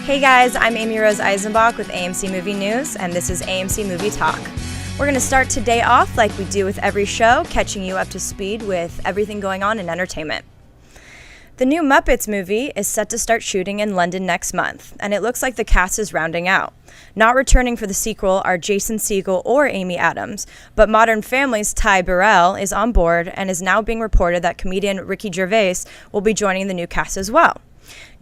Hey guys, I'm Amy Rose Eisenbach with AMC Movie News, and this is AMC Movie Talk. We're going to start today off like we do with every show, catching you up to speed with everything going on in entertainment. The new Muppets movie is set to start shooting in London next month, and it looks like the cast is rounding out. Not returning for the sequel are Jason Segel or Amy Adams, but Modern Family's Ty Burrell is on board and is now being reported that comedian Ricky Gervais will be joining the new cast as well.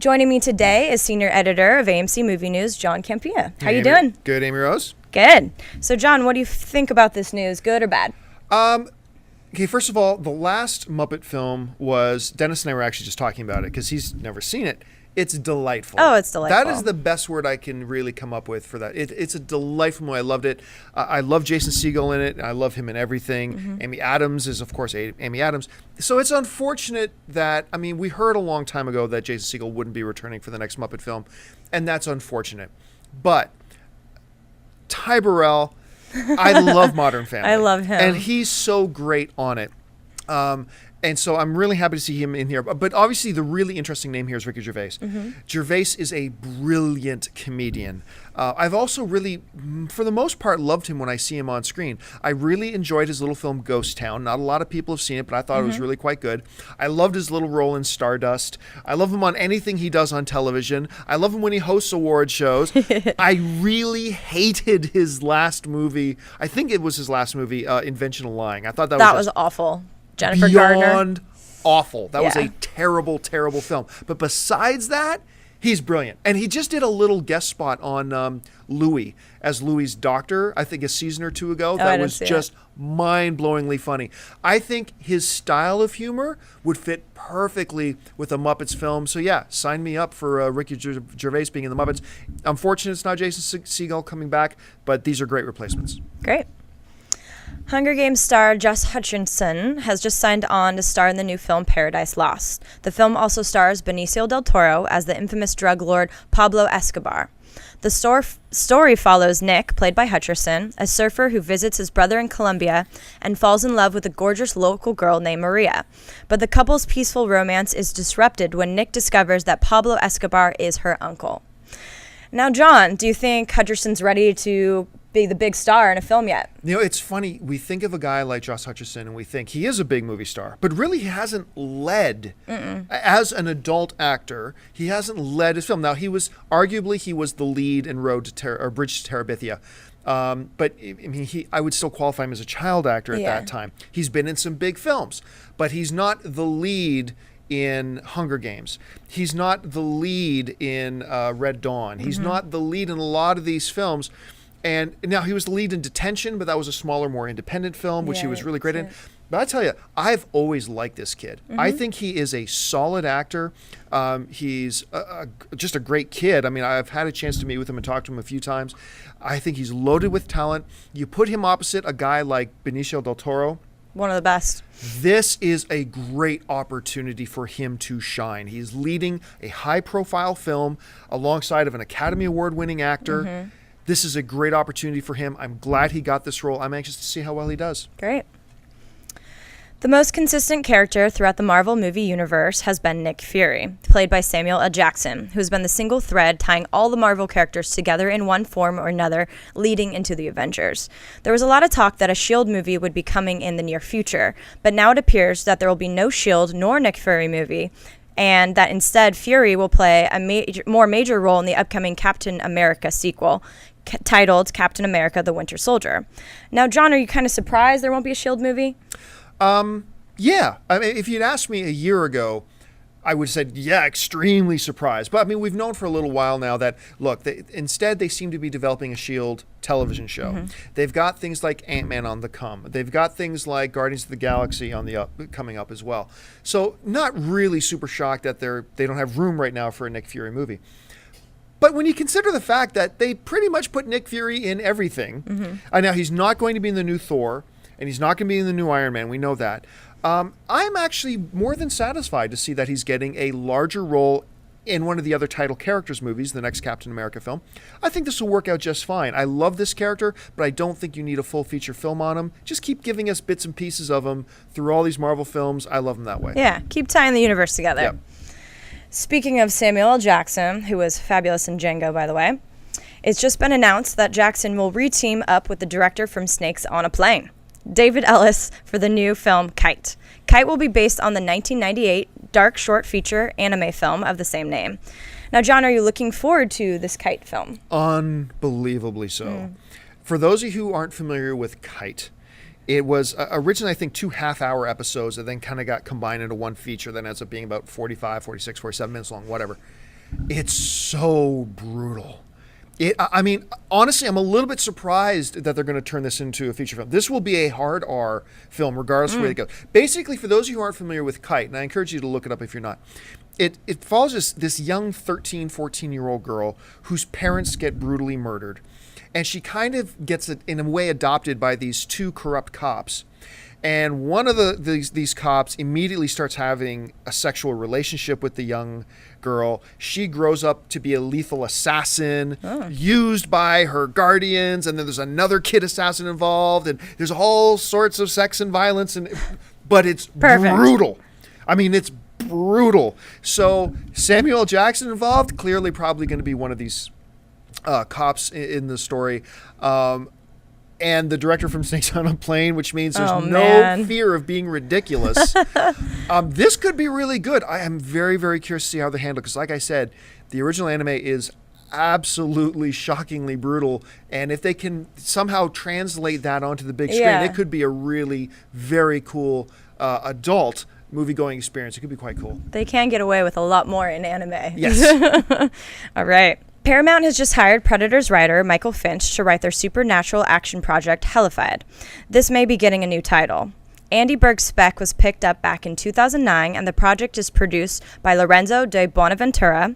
Joining me today is senior editor of AMC Movie News, John Campia. How you doing? Good, Amy Rose. Good. So, John, what do you think about this news? Good or bad? Okay, first of all, the last Muppet film was, Dennis and I were actually just talking about it because he's never seen it. It's delightful. Oh, it's delightful. That is the best word I can really come up with for that. It's a delightful movie. I loved it. I love Jason Segel in it. I love him in everything. Mm-hmm. Amy Adams is, of course, Amy Adams. So it's unfortunate that, I mean, we heard a long time ago that Jason Segel wouldn't be returning for the next Muppet film, and that's unfortunate. But Ty Burrell, I love Modern Family. I love him. And he's so great on it. And so I'm really happy to see him in here. But obviously, the really interesting name here is Ricky Gervais. Mm-hmm. Gervais is a brilliant comedian. I've also really, for the most part, loved him when I see him on screen. I really enjoyed his little film Ghost Town. Not a lot of people have seen it, but I thought it was really quite good. I loved his little role in Stardust. I love him on anything he does on television. I love him when he hosts award shows. I really hated his last movie. I think it was his last movie, Inventional Lying. I thought that was awful. Jennifer beyond Garner. Awful. That was a terrible, terrible film. But besides that, he's brilliant. And he just did a little guest spot on Louis as Louis's doctor, I think a season or two ago. That was just mind-blowingly funny. I think his style of humor would fit perfectly with a Muppets film. So yeah, sign me up for Ricky Gervais being in the Muppets. Unfortunately, it's not Jason Segel coming back, but these are great replacements. Great. Hunger Games star Hutcherson has just signed on to star in the new film Paradise Lost. The film also stars Benicio del Toro as the infamous drug lord Pablo Escobar. The story follows Nick, played by Hutcherson, a surfer who visits his brother in Colombia and falls in love with a gorgeous local girl named Maria. But the couple's peaceful romance is disrupted when Nick discovers that Pablo Escobar is her uncle. Now, John, do you think Hutcherson's ready to be the big star in a film yet? You know, it's funny. We think of a guy like Josh Hutcherson and we think he is a big movie star, but really he hasn't led as an adult actor. He hasn't led his film. Now, he was the lead in Bridge to Terabithia. But I mean, I would still qualify him as a child actor at that time. He's been in some big films, but he's not the lead in Hunger Games. He's not the lead in Red Dawn. He's not the lead in a lot of these films. And now he was the lead in Detention, but that was a smaller, more independent film, which he was really great in. But I tell you, I've always liked this kid. I think he is a solid actor. He's just a great kid. I mean, I've had a chance to meet with him and talk to him a few times. I think he's loaded with talent. You put him opposite a guy like Benicio del Toro. One of the best. This is a great opportunity for him to shine. He's leading a high-profile film alongside of an Academy Award-winning actor. This is a great opportunity for him. I'm glad he got this role. I'm anxious to see how well he does. Great. The most consistent character throughout the Marvel movie universe has been Nick Fury, played by Samuel L. Jackson, who's been the single thread tying all the Marvel characters together in one form or another, leading into the Avengers. There was a lot of talk that a S.H.I.E.L.D. movie would be coming in the near future, but now it appears that there will be no S.H.I.E.L.D. nor Nick Fury movie, and that instead Fury will play a more major role in the upcoming Captain America sequel, titled Captain America: The Winter Soldier. Now, John, are you kind of surprised there won't be a S.H.I.E.L.D. movie? Yeah. I mean, if you'd asked me a year ago, I would have said, yeah, extremely surprised. But I mean, we've known for a little while now that, look, instead they seem to be developing a S.H.I.E.L.D. television show. They've got things like Ant-Man on the come. They've got things like Guardians of the Galaxy on the coming up as well. So not really super shocked that they don't have room right now for a Nick Fury movie. But when you consider the fact that they pretty much put Nick Fury in everything, now he's not going to be in the new Thor, and he's not going to be in the new Iron Man. We know that. I'm actually more than satisfied to see that he's getting a larger role in one of the other title characters movies, the next Captain America film. I think this will work out just fine. I love this character, but I don't think you need a full feature film on him. Just keep giving us bits and pieces of him through all these Marvel films. I love him that way. Yeah, keep tying the universe together. Yep. Speaking of Samuel L. Jackson, who was fabulous in Django, by the way, it's just been announced that Jackson will re-team up with the director from Snakes on a Plane, David Ellis, for the new film KITE. KITE will be based on the 1998 dark short feature anime film of the same name. Now, John, are you looking forward to this KITE film? Unbelievably so. For those of you who aren't familiar with KITE, it was originally, I think, 2 half-hour episodes that then kind of got combined into one feature that ends up being about 45, 46, 47 minutes long, whatever. It's so brutal. I mean, honestly, I'm a little bit surprised that they're going to turn this into a feature film. This will be a hard R film, regardless of where they go. Basically, for those of you who aren't familiar with KITE, and I encourage you to look it up if you're not, it follows this young 13, 14-year-old girl whose parents get brutally murdered. And she kind of gets, in a way, adopted by these 2 corrupt cops. And one of these cops immediately starts having a sexual relationship with the young girl. She grows up to be a lethal assassin used by her guardians. And then there's another kid assassin involved. And there's all sorts of sex and violence. But it's brutal. I mean, it's brutal. So Samuel L. Jackson involved, clearly probably going to be one of these cops in the story. And the director from Snakes on a Plane, which means there's no fear of being ridiculous. This could be really good. I am very, very curious to see how they handle it, because like I said, the original anime is absolutely shockingly brutal. And if they can somehow translate that onto the big screen, it could be a really very cool adult movie-going experience. It could be quite cool. They can get away with a lot more in anime. Yes. All right. Paramount has just hired Predator's writer Michael Finch to write their supernatural action project HELLIFIED. This may be getting a new title. Andy Berg's spec was picked up back in 2009, and the project is produced by Lorenzo de Bonaventura,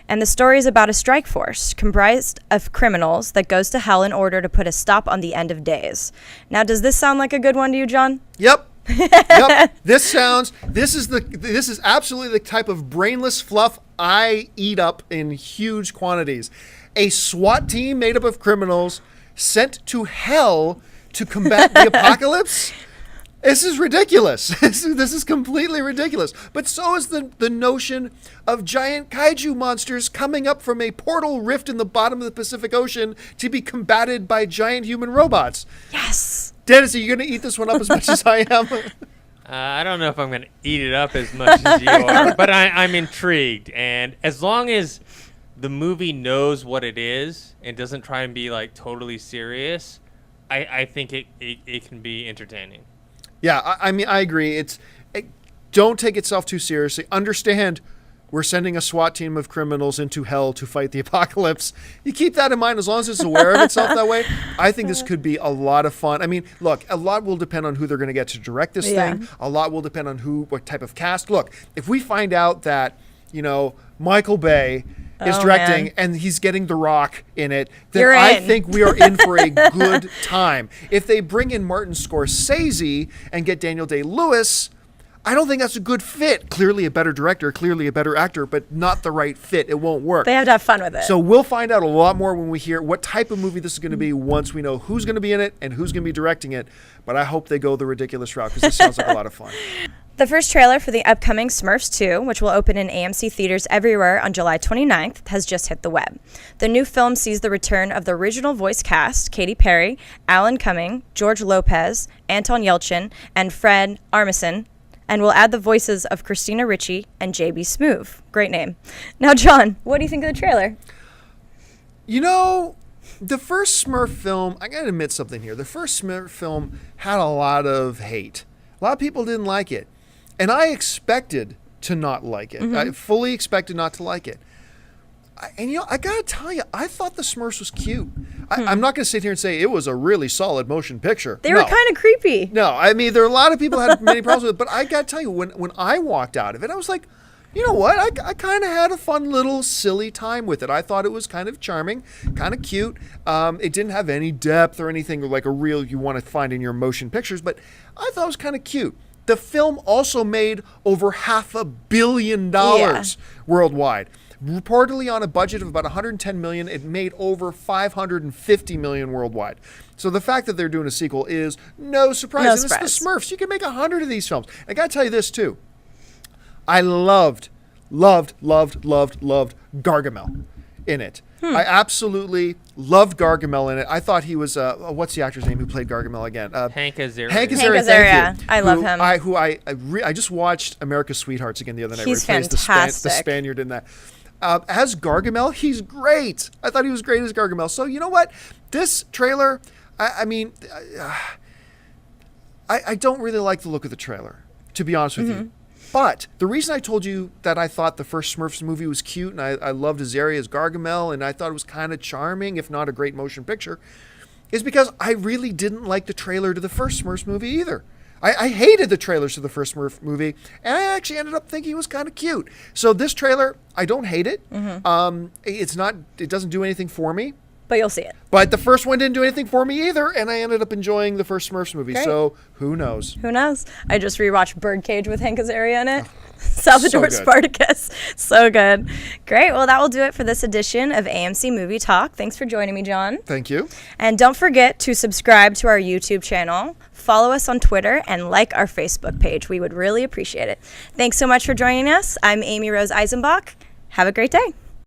and the story is about a strike force comprised of criminals that goes to hell in order to put a stop on the end of days. Now, does this sound like a good one to you, John? Yep. Yep. This is absolutely the type of brainless fluff I eat up in huge quantities. A SWAT team made up of criminals sent to hell to combat the apocalypse. This is ridiculous. This is completely ridiculous. But so is the notion of giant kaiju monsters coming up from a portal rift in the bottom of the Pacific Ocean to be combated by giant human robots. Yes. Dennis, are you going to eat this one up as much as I am? I don't know if I'm going to eat it up as much as you are, but I'm intrigued. And as long as the movie knows what it is and doesn't try and be like totally serious, I think it can be entertaining. Yeah, I mean, I agree. Don't take itself too seriously. Understand we're sending a SWAT team of criminals into hell to fight the apocalypse. You keep that in mind. As long as it's aware of itself that way, I think this could be a lot of fun. I mean, look, a lot will depend on who they're going to get to direct this thing. A lot will depend on what type of cast. Look, if we find out that, Michael Bay is directing and he's getting The Rock in it, then I think we are in for a good time. If they bring in Martin Scorsese and get Daniel Day-Lewis, I don't think that's a good fit. Clearly a better director, clearly a better actor, but not the right fit. It won't work. They have to have fun with it. So we'll find out a lot more when we hear what type of movie this is going to be once we know who's going to be in it and who's going to be directing it. But I hope they go the ridiculous route, because this sounds like a lot of fun. The first trailer for the upcoming Smurfs 2, which will open in AMC theaters everywhere on July 29th, has just hit the web. The new film sees the return of the original voice cast, Katy Perry, Alan Cumming, George Lopez, Anton Yelchin, and Fred Armisen, and will add the voices of Christina Ricci and J.B. Smoove. Great name. Now, John, what do you think of the trailer? The first Smurf film, I got to admit something here. The first Smurf film had a lot of hate. A lot of people didn't like it. And I expected to not like it. I fully expected not to like it. I got to tell you, I thought the Smurfs was cute. I'm not going to sit here and say it was a really solid motion picture. They were kind of creepy. No, I mean, there are a lot of people who had many problems with it, but I got to tell you, when I walked out of it, I was like, you know what? I kind of had a fun little silly time with it. I thought it was kind of charming, kind of cute. It didn't have any depth or anything like a real you want to find in your motion pictures, but I thought it was kind of cute. The film also made over $500 million worldwide. Reportedly on a budget of about 110 million, it made over 550 million worldwide. So the fact that they're doing a sequel is no surprise. And it's the Smurfs. You can make 100 of these films. I got to tell you this too. I loved loved Gargamel in it. I absolutely loved Gargamel in it. I thought he was what's the actor's name who played Gargamel again? Hank Azaria. Hank Hank Azaria, Azaria. thank you. I love him. I just watched America's Sweethearts again the other night. He's where he plays fantastic. the Spaniard in that. As Gargamel, he's great. I thought he was great as Gargamel. So you know what? This trailer, I mean, I don't really like the look of the trailer, to be honest with you. But the reason I told you that I thought the first Smurfs movie was cute and I loved Azaria as Gargamel and I thought it was kind of charming, if not a great motion picture, is because I really didn't like the trailer to the first Smurfs movie either. I hated the trailers to the first Smurf movie, and I actually ended up thinking it was kind of cute. So this trailer, I don't hate it. It doesn't do anything for me. But you'll see it. But the first one didn't do anything for me either, and I ended up enjoying the first Smurfs movie. Great. So who knows? Who knows? I just rewatched Birdcage with Hank Azaria in it. Salvador so good. Spartacus. So good. Great. Well, that will do it for this edition of AMC Movie Talk. Thanks for joining me, John. Thank you. And don't forget to subscribe to our YouTube channel, follow us on Twitter, and like our Facebook page. We would really appreciate it. Thanks so much for joining us. I'm Amy Rose Eisenbach. Have a great day.